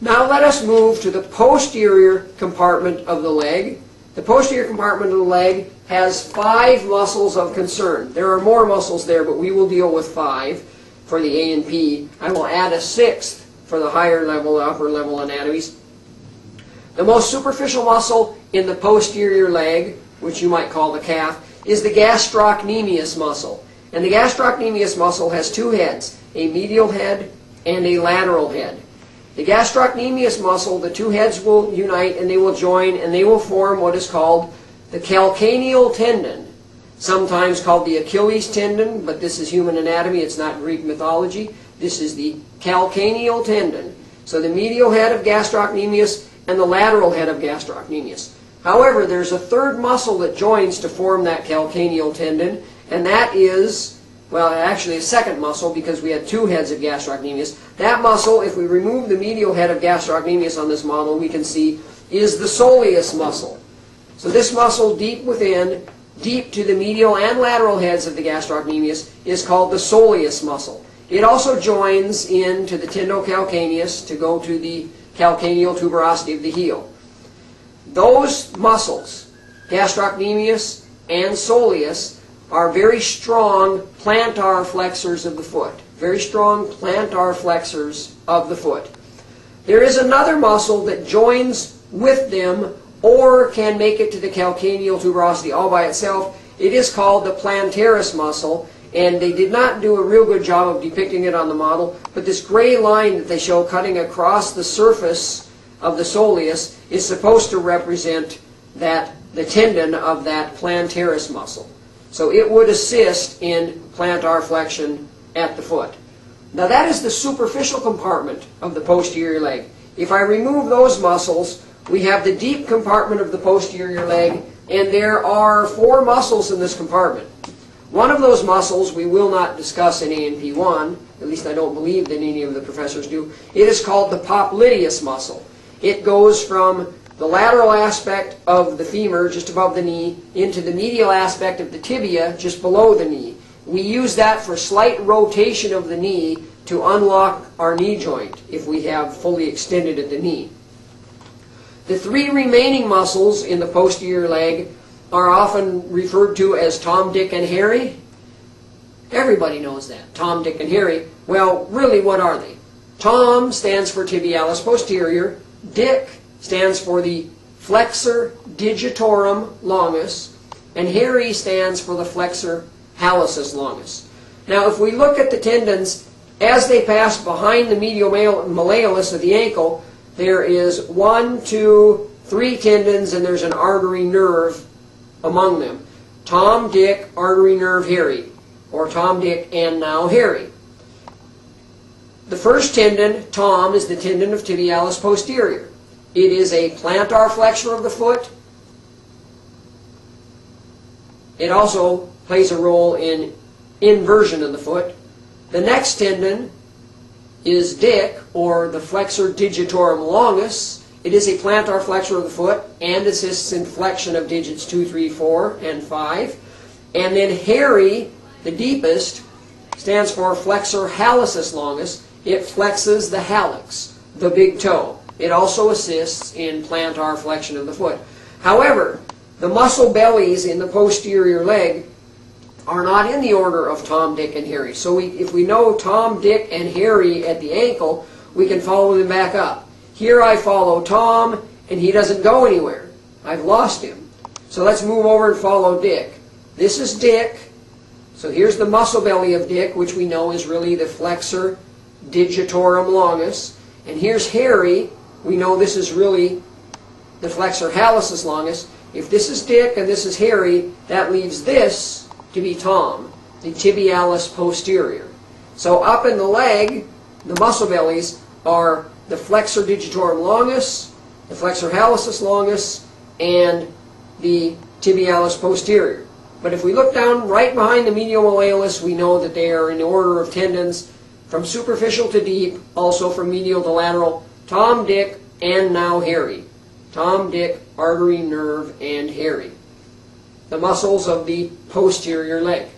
Now let us move to the posterior compartment of the leg. The posterior compartment of the leg has 5 muscles of concern. There are more muscles there, but we will deal with 5 for the A and P. I will add a 6th for the higher level, upper level anatomies. The most superficial muscle in the posterior leg, which you might call the calf, is the gastrocnemius muscle. And the gastrocnemius muscle has 2 heads, a medial head and a lateral head. The gastrocnemius muscle, the 2 heads will unite and they will join and they will form what is called the calcaneal tendon, sometimes called the Achilles tendon, but this is human anatomy, it's not Greek mythology. This is the calcaneal tendon. So the medial head of gastrocnemius and the lateral head of gastrocnemius. However, there's a 3rd muscle that joins to form that calcaneal tendon, and that is, well, actually a 2nd muscle because we had 2 heads of gastrocnemius. That muscle, if we remove the medial head of gastrocnemius on this model, we can see is the soleus muscle. So this muscle deep within, deep to the medial and lateral heads of the gastrocnemius, is called the soleus muscle. It also joins into the tendocalcaneus to go to the calcaneal tuberosity of the heel. Those muscles, gastrocnemius and soleus, are very strong plantar flexors of the foot. Very strong plantar flexors of the foot. There is another muscle that joins with them or can make it to the calcaneal tuberosity all by itself. It is called the plantaris muscle, and they did not do a real good job of depicting it on the model, but this gray line that they show cutting across the surface of the soleus is supposed to represent the tendon of that plantaris muscle. So it would assist in plantar flexion at the foot. Now that is the superficial compartment of the posterior leg. If I remove those muscles, we have the deep compartment of the posterior leg, and there are 4 muscles in this compartment. One of those muscles we will not discuss in A&P1, at least I don't believe that any of the professors do. It is called the popliteus muscle. It goes from the lateral aspect of the femur, just above the knee, into the medial aspect of the tibia, just below the knee. We use that for slight rotation of the knee to unlock our knee joint if we have fully extended at the knee. The 3 remaining muscles in the posterior leg are often referred to as Tom, Dick, and Harry. Everybody knows that. Tom, Dick, and Harry. Well, really, what are they? Tom stands for tibialis posterior. Dick stands for the flexor digitorum longus. And Harry stands for the flexor hallucis longus. Now, if we look at the tendons, as they pass behind the medial malleolus of the ankle, there is 1, 2, 3 tendons, and there's an artery nerve among them. Tom, Dick, artery, nerve, Harry. Or Tom, Dick, and now Harry. The first tendon, Tom, is the tendon of tibialis posterior. It is a plantar flexor of the foot. It also plays a role in inversion of the foot. The next tendon is Dick, or the flexor digitorum longus. It is a plantar flexor of the foot and assists in flexion of digits 2, 3, 4, and 5. And then Harry, the deepest, stands for flexor hallucis longus. It flexes the hallux, the big toe. It also assists in plantar flexion of the foot. However, the muscle bellies in the posterior leg are not in the order of Tom, Dick, and Harry. So if we know Tom, Dick, and Harry at the ankle, we can follow them back up. Here I follow Tom, and he doesn't go anywhere. I've lost him. So let's move over and follow Dick. This is Dick. So here's the muscle belly of Dick, which we know is really the flexor digitorum longus. And here's Harry. We know this is really the flexor hallucis longus. If this is Dick and this is Harry, that leaves this to be Tom, the tibialis posterior. So up in the leg, the muscle bellies are the flexor digitorum longus, the flexor hallucis longus, and the tibialis posterior. But if we look down right behind the medial malleolus, we know that they are in the order of tendons from superficial to deep, also from medial to lateral, Tom, Dick, and now Harry. Tom, Dick, artery, nerve, and Harry. The muscles of the posterior leg.